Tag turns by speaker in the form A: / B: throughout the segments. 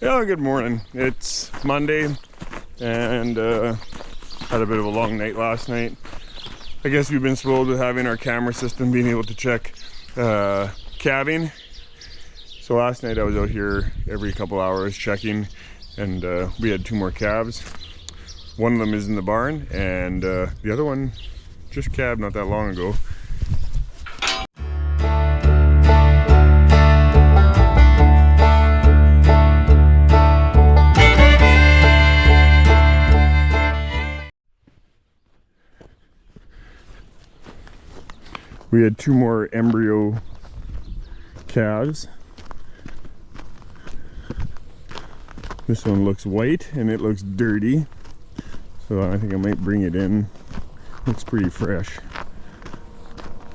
A: Yeah, good morning. It's Monday and had a bit of a long night last night. I guess we've been spoiled with having our camera system being able to check calving. So last night I was out here every couple hours checking, and we had 2 more calves. One of them is in the barn, and the other one just calved not that long ago. We had 2 more embryo calves. This one looks white and it looks dirty, so I think I might bring it in. Looks pretty fresh.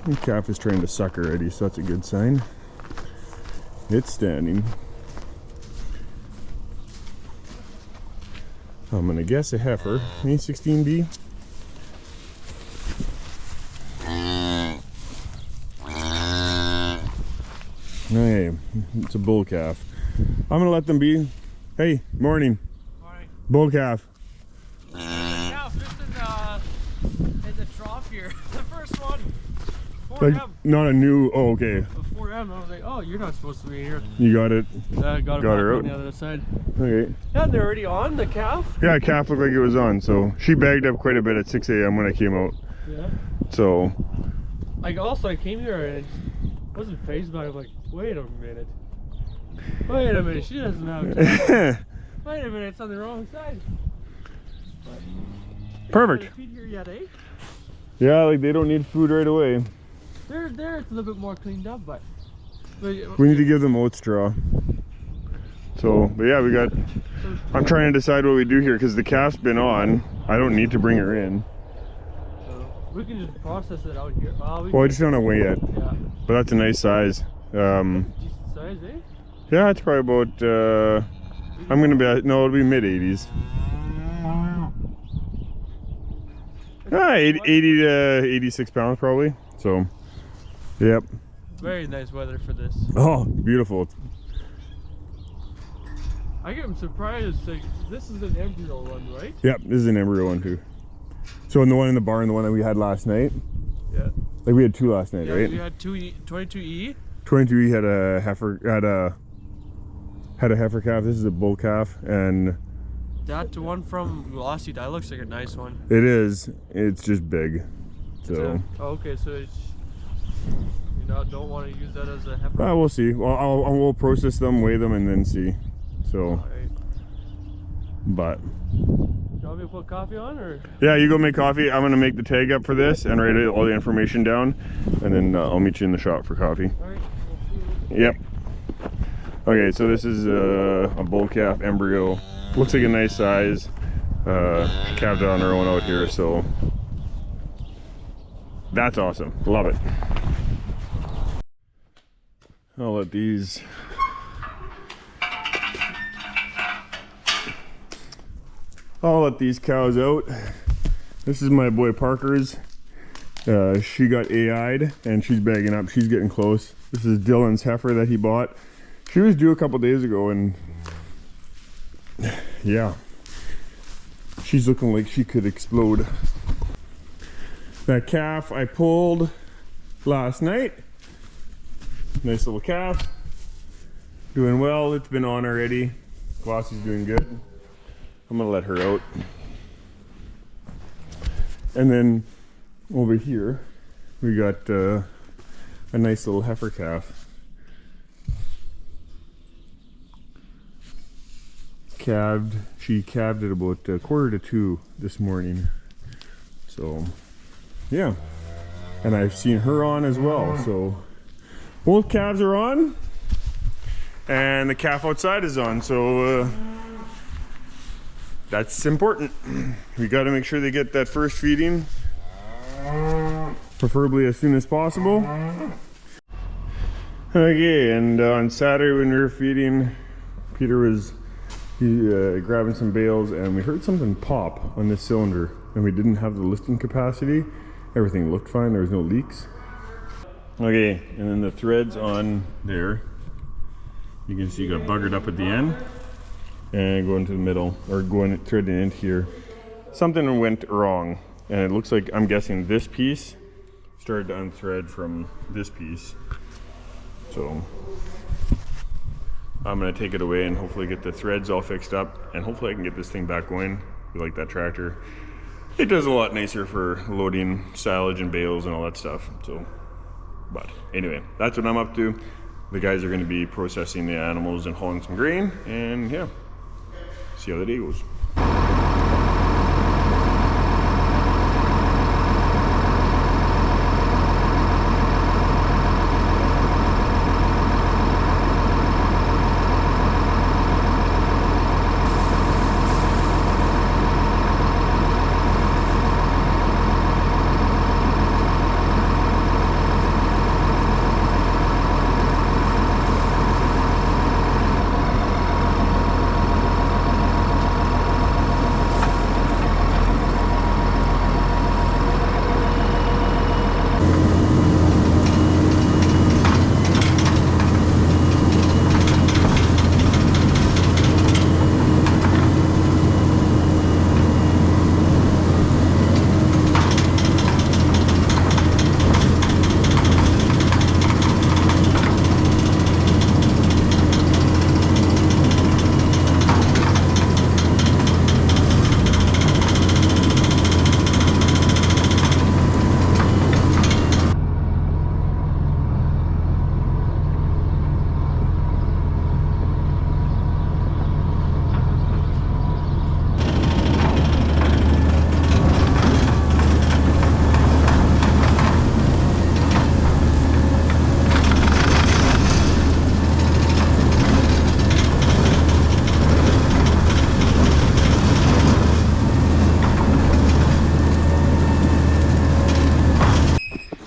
A: The calf is trying to suck already, so that's a good sign. It's standing. I'm gonna guess a heifer, A16B. Hey, it's a bull calf. I'm gonna let them be. Hey, morning.
B: Morning.
A: Bull calf.
B: Yeah, this is a trough here. The first one. 4M.
A: Like, not a new. Oh, okay.
B: The 4M. I was like, oh, you're not supposed to be here.
A: You got it.
B: Got
A: her out
B: on the other side.
A: Okay.
B: Yeah, they're already on the calf.
A: Yeah, calf looked like it was on. So she bagged up quite a bit at 6 a.m. when I came out.
B: Yeah.
A: So.
B: I came here and wasn't phased by it. I'm like, wait a minute. Wait a minute, she doesn't have calf. Wait a minute, it's on the wrong side. But,
A: perfect.
B: feed here yet, eh?
A: Yeah, like they don't need food right away.
B: There, it's a little bit more cleaned up, but
A: we need to give them oat straw. So, but yeah, I'm trying to decide what we do here because the calf's been on. I don't need to bring her in.
B: We can just process it out here.
A: Well, I just don't know weigh yet.
B: Yeah.
A: But that's a nice size.
B: Decent size, eh?
A: Yeah, it's probably about, I'm gonna be, no, it'll be mid-80s. 80 to 86 pounds probably. So, yep.
B: Very nice weather for this.
A: Oh, beautiful.
B: I get surprised. Like, this is an embryo one, right?
A: Yep, this is an embryo one too. So in the one in the barn, the one that we had last night.
B: Yeah.
A: Like we had 2 last night,
B: yeah,
A: right?
B: We had 22E.
A: 22E had a heifer, had a heifer calf. This is a bull calf, and
B: That one from Glossy, that looks like a nice one.
A: it is. It's just big. So.
B: Oh, okay, so it's, don't want to use that as a heifer.
A: We'll see. Well, we'll process them, weigh them, and then see. So.
B: Right.
A: But.
B: You want me to put coffee on, or?
A: Yeah, you go make coffee. I'm gonna make the tag up for this and write all the information down, and then I'll meet you in the shop for coffee.
B: All right. We'll see you.
A: Yep. Okay, so this is a bull calf embryo. Looks like a nice size. Calved on her own out here, so that's awesome. Love it. I'll let these. I'll let these cows out. This is my boy Parker's. She got AI'd and she's bagging up. She's getting close. This is Dylan's heifer that he bought. She was due a couple days ago, and yeah, she's looking like she could explode. That calf I pulled last night. Nice little calf. Doing well. It's been on already. Glossy's doing good. I'm gonna let her out. And then over here, we got a nice little heifer calf. Calved. She calved at about 1:45 this morning. So, yeah. And I've seen her on as well. So, both calves are on. And the calf outside is on. So, that's important. We got to make sure they get that first feeding, preferably as soon as possible. Okay, and on Saturday when we were feeding, Peter was grabbing some bales, and we heard something pop on this cylinder, and we didn't have the lifting capacity. Everything looked fine, there was no leaks. Okay, and then the threads on there, you can see got buggered up at the end. and go into the middle, or going through the end here. Something went wrong, and it looks like, I'm guessing this piece started to unthread from this piece. So I'm gonna take it away and hopefully get the threads all fixed up, and hopefully I can get this thing back going. I like that tractor. It does a lot nicer for loading silage and bales and all that stuff. So, but anyway, that's what I'm up to. The guys are gonna be processing the animals and hauling some grain, and yeah, see how the day goes.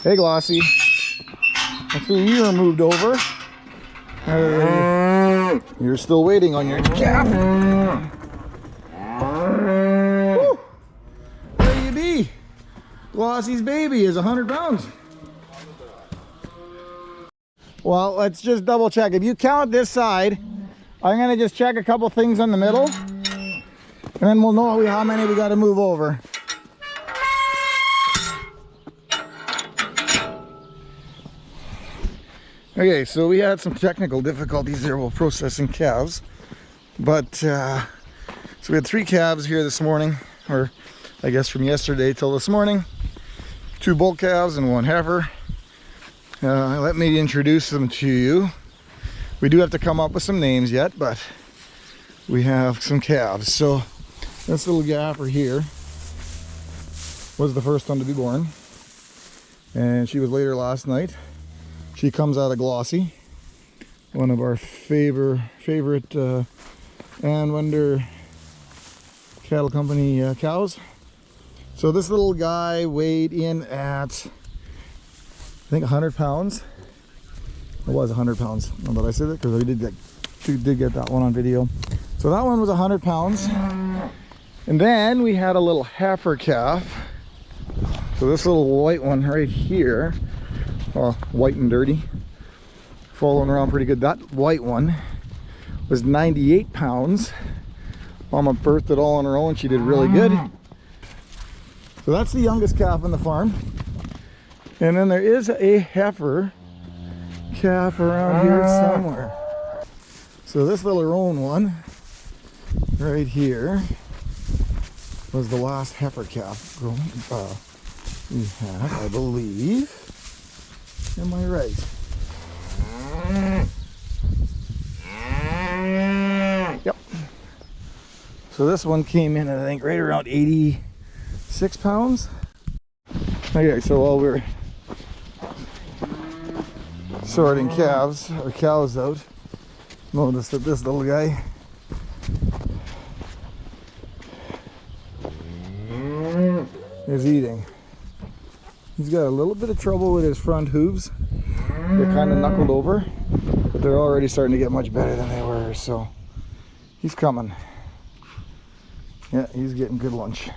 C: Hey, Glossy. I see you are moved over. You're still waiting on your calf. Woo. Where you be? Glossy's baby is 100 pounds. Well, let's just double check. If you count this side, I'm gonna just check a couple things on the middle, and then we'll know how many we got to move over. Okay, so we had some technical difficulties there while processing calves, but so we had 3 calves here this morning, or I guess from yesterday till this morning. 2 bull calves and 1 heifer. Let me introduce them to you. We do have to come up with some names yet, but we have some calves. So this little gaffer here was the first one to be born, and she was later last night. She comes out of Glossy, one of our favorite Anwender Cattle Company cows. So this little guy weighed in at, I think, 100 pounds. It was 100 pounds. Now that I said it, because we did get that one on video. So that one was 100 pounds. And then we had a little heifer calf. So this little white one right here, well, white and dirty, following around pretty good. That white one was 98 pounds. Mama birthed it all on her own. She did really good. So that's the youngest calf on the farm. And then there is a heifer calf around here somewhere. So this little roan one right here was the last heifer calf we had, I believe. Am I right? Yep. So this one came in, I think, right around 86 pounds. Okay, so while we're sorting calves or cows out, notice that this little guy is eating. He's got a little bit of trouble with his front hooves. They're kind of knuckled over, but they're already starting to get much better than they were, so he's coming. Yeah, he's getting good lunch.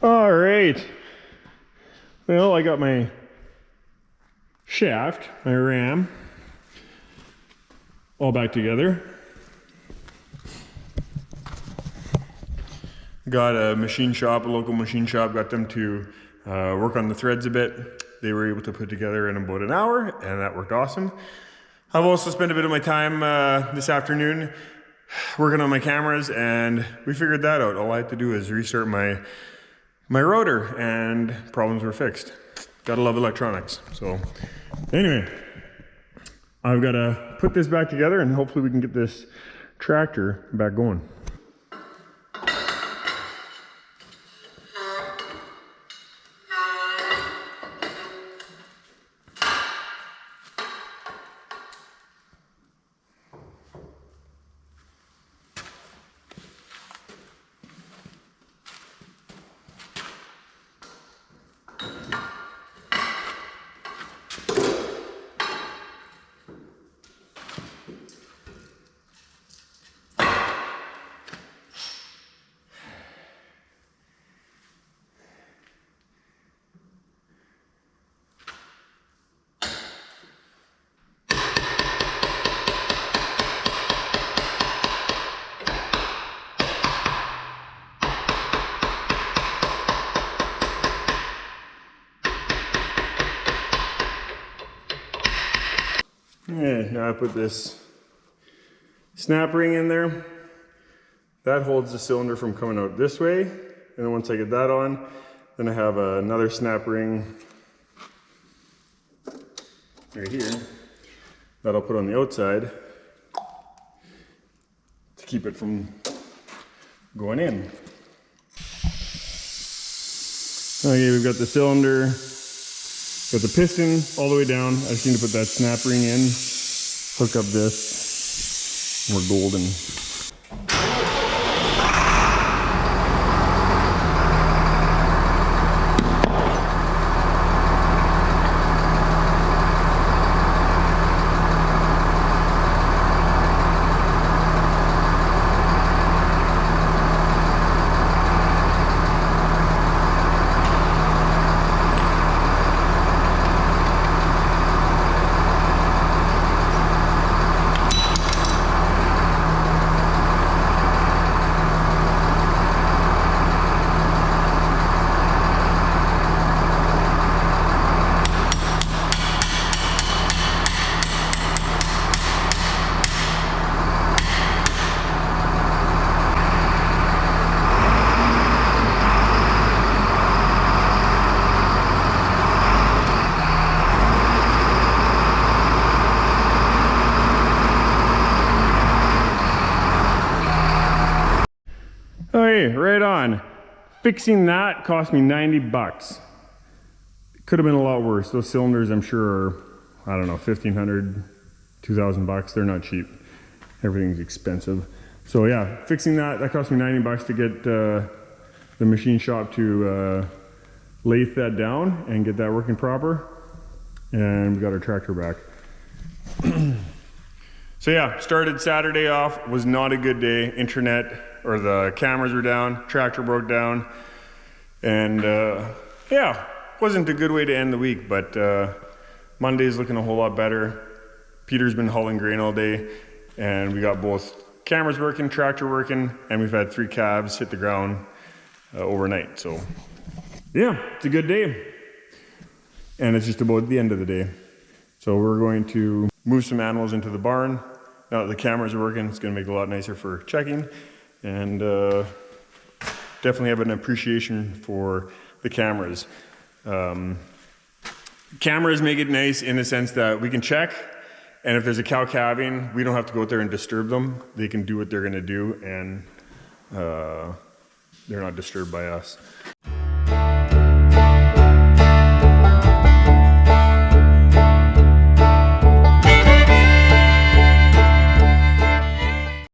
A: All right. Well, I got my shaft, my ram, all back together. got a machine shop, a local machine shop, got them to work on the threads a bit. They were able to put together in about an hour, and that worked awesome. I've also spent a bit of my time this afternoon working on my cameras, and we figured that out. All I had to do is restart my rotor, and problems were fixed. Gotta love electronics. So anyway, I've got to put this back together, and hopefully we can get this tractor back going. Yeah, now I put this snap ring in there. That holds the cylinder from coming out this way. And then once I get that on, then I have another snap ring right here that I'll put on the outside to keep it from going in. Okay, we've got the cylinder, got the piston all the way down. I just need to put that snap ring in, hook up this, and we're golden. Okay, right on. Fixing that cost me 90 bucks. Could have been a lot worse. Those cylinders, I'm sure, are, I don't know, 1,500, 2,000 bucks. They're not cheap. Everything's expensive. So yeah, fixing that cost me 90 bucks to get the machine shop to lathe that down and get that working proper. And we got our tractor back. So yeah, started Saturday off, was not a good day. Internet, or the cameras were down, tractor broke down, and yeah, wasn't a good way to end the week, but Monday's looking a whole lot better. Peter's been hauling grain all day, and we got both cameras working, tractor working, and we've had 3 calves hit the ground overnight. So yeah, it's a good day, and it's just about the end of the day. So we're going to move some animals into the barn. Now that the cameras are working, it's going to make it a lot nicer for checking, and definitely have an appreciation for the cameras. Cameras make it nice in the sense that we can check, and if there's a cow calving, we don't have to go out there and disturb them. They can do what they're going to do, and they're not disturbed by us.